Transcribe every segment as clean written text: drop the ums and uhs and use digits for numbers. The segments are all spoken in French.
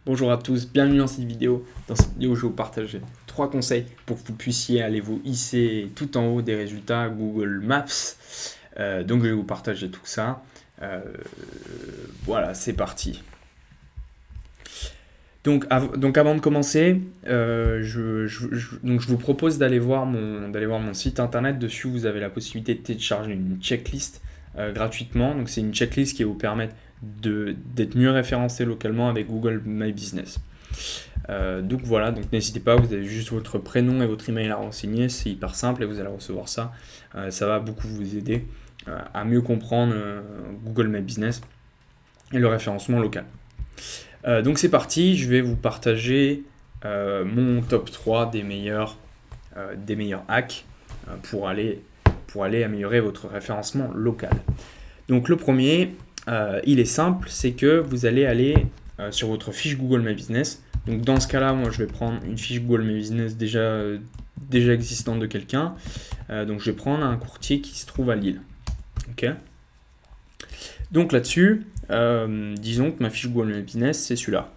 Bonjour à tous, bienvenue dans cette vidéo. Dans cette vidéo, je vais vous partager 3 conseils pour que vous puissiez aller vous hisser tout en haut des résultats Google Maps. Donc je vais vous partager tout ça. Voilà, c'est parti. Donc avant de commencer, je vous propose d'aller voir mon site internet. Dessus, vous avez la possibilité de télécharger une checklist gratuitement. Donc c'est une checklist qui va vous permettre d'être mieux référencé localement avec Google My Business. Donc voilà, donc n'hésitez pas, vous avez juste votre prénom et votre email à renseigner, c'est hyper simple et vous allez recevoir ça. Ça va beaucoup vous aider à mieux comprendre Google My Business et le référencement local. Donc c'est parti, je vais vous partager mon top 3 des meilleurs hacks pour aller améliorer votre référencement local. Donc le premier, il est simple, c'est que vous allez aller sur votre fiche Google My Business. Donc dans ce cas-là, moi je vais prendre une fiche Google My Business déjà existante de quelqu'un. Donc je vais prendre un courtier qui se trouve à Lille. Ok. Donc là-dessus, disons que ma fiche Google My Business, c'est celui-là.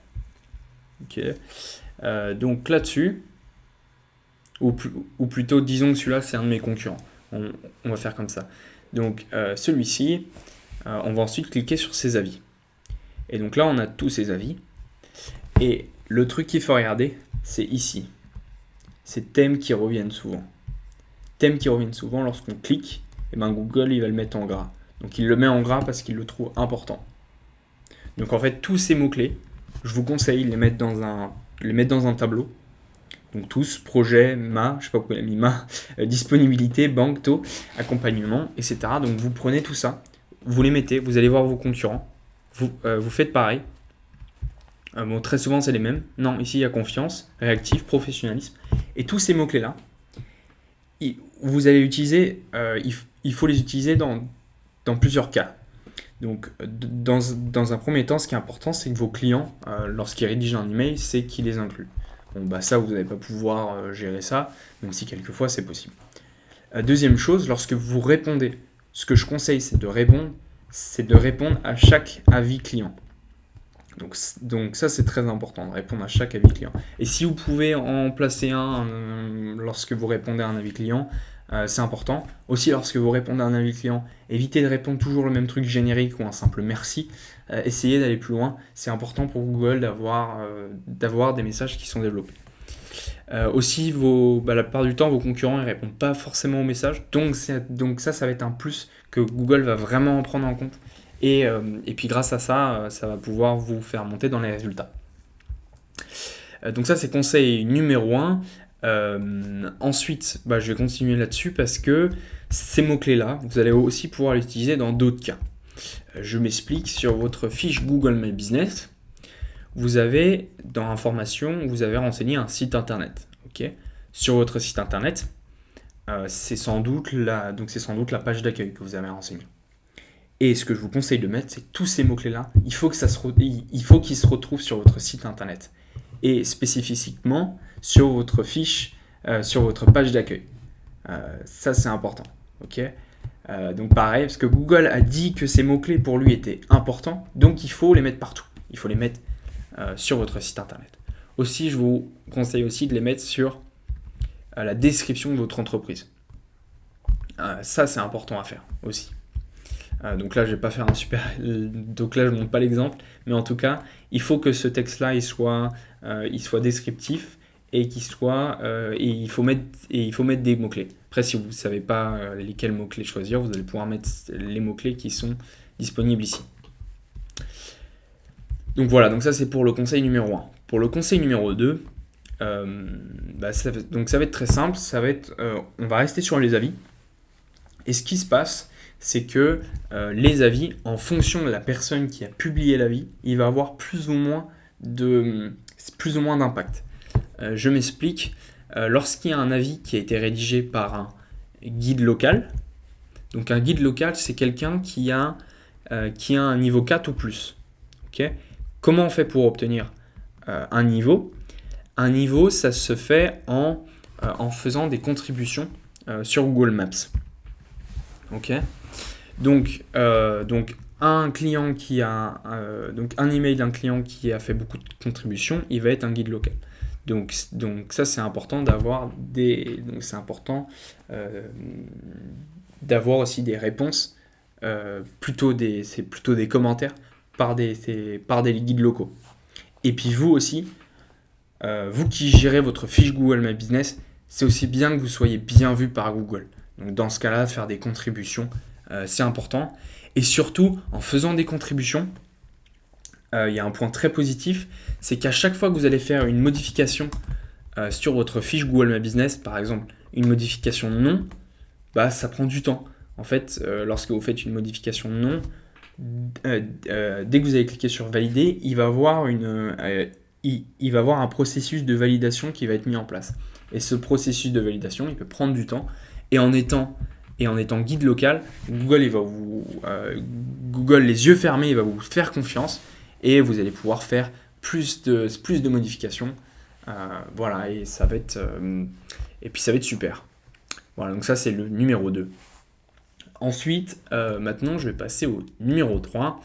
Ok. Donc là-dessus, ou plutôt disons que celui-là, c'est un de mes concurrents. On va faire comme ça. Donc celui-ci, on va ensuite cliquer sur ses avis. Et donc là, on a tous ses avis. Et le truc qu'il faut regarder, c'est ici. C'est thèmes qui reviennent souvent. Thèmes qui reviennent souvent, lorsqu'on clique, et ben Google, il va le mettre en gras. Donc il le met en gras parce qu'il le trouve important. Donc en fait, tous ces mots-clés, je vous conseille de les mettre dans un tableau. Donc tous, projet, je sais pas pourquoi il a mis disponibilité, banque, taux, accompagnement, etc. Donc vous prenez tout ça, vous les mettez, vous allez voir vos concurrents, vous faites pareil. Bon, très souvent c'est les mêmes. Non, ici il y a confiance, réactif, professionnalisme. Et tous ces mots-clés-là, vous allez utiliser, il faut les utiliser dans plusieurs cas. Donc dans un premier temps, ce qui est important, c'est que vos clients, lorsqu'ils rédigent un email, c'est qu'ils les incluent. Bon, bah ça, vous n'allez pas pouvoir gérer ça, même si quelquefois c'est possible. Deuxième chose, lorsque vous répondez, ce que je conseille, c'est de répondre à chaque avis client. Donc ça, c'est très important, de répondre à chaque avis client. Et si vous pouvez en placer un lorsque vous répondez à un avis client, c'est important. Aussi, lorsque vous répondez à un avis client, évitez de répondre toujours le même truc générique ou un simple merci. Essayez d'aller plus loin. C'est important pour Google d'avoir des messages qui sont développés. Aussi, la plupart du temps, vos concurrents ne répondent pas forcément aux messages. Donc ça va être un plus que Google va vraiment en prendre en compte. Et puis grâce à ça, ça va pouvoir vous faire monter dans les résultats. Donc ça, c'est conseil numéro 1. Ensuite, je vais continuer là-dessus parce que ces mots-clés-là, vous allez aussi pouvoir les utiliser dans d'autres cas. Je m'explique, sur votre fiche Google My Business, vous avez dans Informations, vous avez renseigné un site internet. Okay. Sur votre site internet, c'est sans doute la page d'accueil que vous avez renseignée. Et ce que je vous conseille de mettre, c'est que tous ces mots-clés-là, il faut qu'ils se retrouvent sur votre site internet. Et spécifiquement sur votre fiche, sur votre page d'accueil. Ça, c'est important. Okay. Donc pareil, parce que Google a dit que ces mots-clés pour lui étaient importants, donc il faut les mettre partout. Il faut les mettre sur votre site internet. Aussi, je vous conseille aussi de les mettre sur la description de votre entreprise. Ça, c'est important à faire aussi. Donc là, je vais pas faire donc là, je montre pas l'exemple, mais en tout cas, il faut que ce texte-là, il soit descriptif et il faut mettre des mots-clés. Après, si vous ne savez pas lesquels mots-clés choisir, vous allez pouvoir mettre les mots-clés qui sont disponibles ici. Donc voilà, donc ça c'est pour le conseil numéro 1. Pour le conseil numéro 2, ça va être très simple, on va rester sur les avis. Et ce qui se passe, c'est que les avis, en fonction de la personne qui a publié l'avis, il va avoir plus ou moins d'impact. Je m'explique. Lorsqu'il y a un avis qui a été rédigé par un guide local, donc un guide local, c'est quelqu'un qui a un niveau 4 ou plus. Okay. Comment on fait pour obtenir un niveau ? Un niveau, ça se fait en faisant des contributions sur Google Maps. Ok. Donc un client qui a donc un email d'un client qui a fait beaucoup de contributions, il va être un guide local. Donc ça c'est important d'avoir c'est important d'avoir aussi des réponses, c'est plutôt des commentaires par des guides locaux. Et puis vous aussi, vous qui gérez votre fiche Google My Business, c'est aussi bien que vous soyez bien vu par Google. Donc dans ce cas-là, faire des contributions, c'est important. Et surtout, en faisant des contributions, il y a un point très positif, c'est qu'à chaque fois que vous allez faire une modification sur votre fiche Google My Business, par exemple une modification de nom, ça prend du temps. En fait, lorsque vous faites une modification de nom, dès que vous allez cliquer sur valider, il va avoir un processus de validation qui va être mis en place. Et ce processus de validation, il peut prendre du temps. Et en étant guide local, Google, Google, les yeux fermés, il va vous faire confiance et vous allez pouvoir faire plus de modifications. Voilà, et ça va être super. Voilà, donc ça c'est le numéro 2. Ensuite, maintenant je vais passer au numéro 3,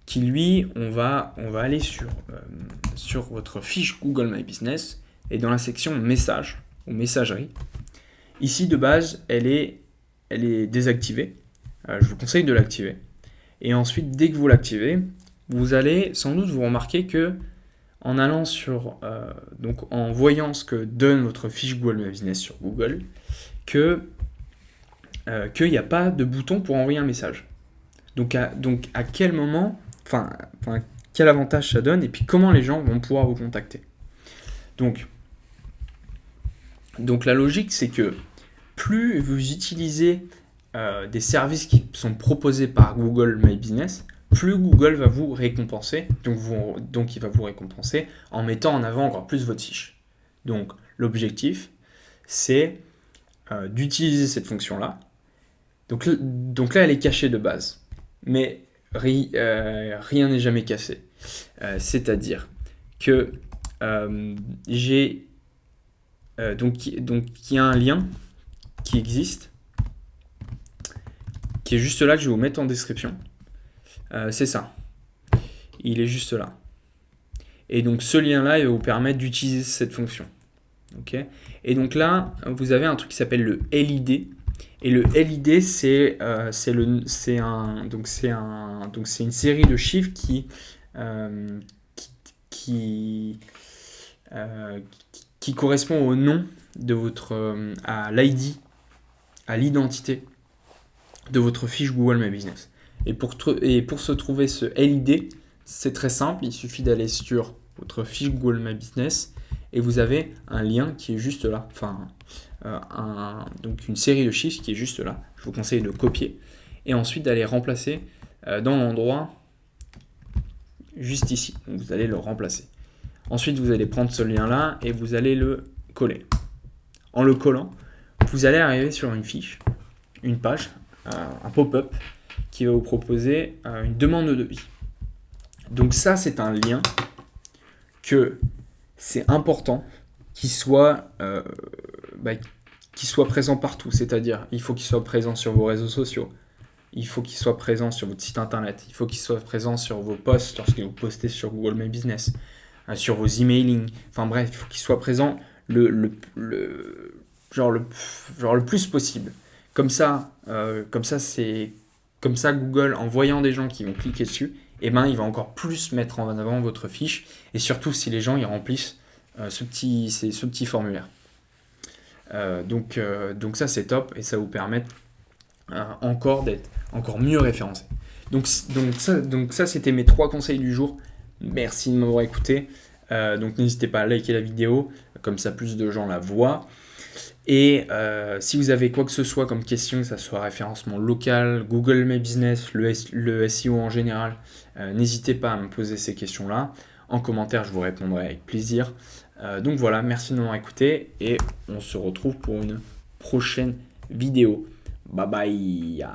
qui lui, on va aller sur votre fiche Google My Business et dans la section messages ou messagerie. Ici de base, elle est désactivée. Je vous conseille de l'activer. Et ensuite, dès que vous l'activez, vous allez sans doute vous remarquer que en allant en voyant ce que donne votre fiche Google My Business sur Google, qu'il n'y a pas de bouton pour envoyer un message. Donc à quel moment, quel avantage ça donne et puis comment les gens vont pouvoir vous contacter. Donc la logique, c'est que plus vous utilisez des services qui sont proposés par Google My Business, plus Google va vous récompenser. Donc il va vous récompenser en mettant en avant encore plus votre fiche. Donc l'objectif, c'est d'utiliser cette fonction-là. Donc là, elle est cachée de base. Mais rien n'est jamais caché. C'est-à-dire que il y a un lien qui existe, qui est juste là, que je vais vous mettre en description. C'est ça. Il est juste là. Et donc ce lien-là, il va vous permettre d'utiliser cette fonction. Okay. Et donc là, vous avez un truc qui s'appelle le LID. Et le LID, c'est une série de chiffres qui correspond au nom de votre à l'ID, à l'identité de votre fiche Google My Business. Et pour se trouver ce LID, c'est très simple. Il suffit d'aller sur votre fiche Google My Business et vous avez un lien qui est juste là. Donc une série de chiffres qui est juste là. Je vous conseille de copier et ensuite d'aller remplacer dans l'endroit juste ici. Donc vous allez le remplacer. Ensuite, vous allez prendre ce lien-là et vous allez le coller. En le collant, vous allez arriver sur une fiche, une page, un pop-up qui va vous proposer une demande de devis. Donc ça, c'est un lien que c'est important qu'il soit présent partout. C'est-à-dire, il faut qu'il soit présent sur vos réseaux sociaux. Il faut qu'il soit présent sur votre site internet. Il faut qu'il soit présent sur vos posts lorsque vous postez sur Google My Business, sur vos emailing. Enfin bref, il faut qu'il soit présent le plus possible. Comme ça, Google, en voyant des gens qui vont cliquer dessus, il va encore plus mettre en avant votre fiche. Et surtout si les gens y remplissent ce petit formulaire. Donc ça c'est top et ça vous permet encore d'être encore mieux référencé. Donc ça c'était mes 3 conseils du jour. Merci de m'avoir écouté. Donc n'hésitez pas à liker la vidéo, comme ça plus de gens la voient. Et si vous avez quoi que ce soit comme question, que ce soit référencement local, Google My Business, le SEO en général, n'hésitez pas à me poser ces questions-là. En commentaire, je vous répondrai avec plaisir. Donc voilà, merci de m'avoir écouté et on se retrouve pour une prochaine vidéo. Bye bye.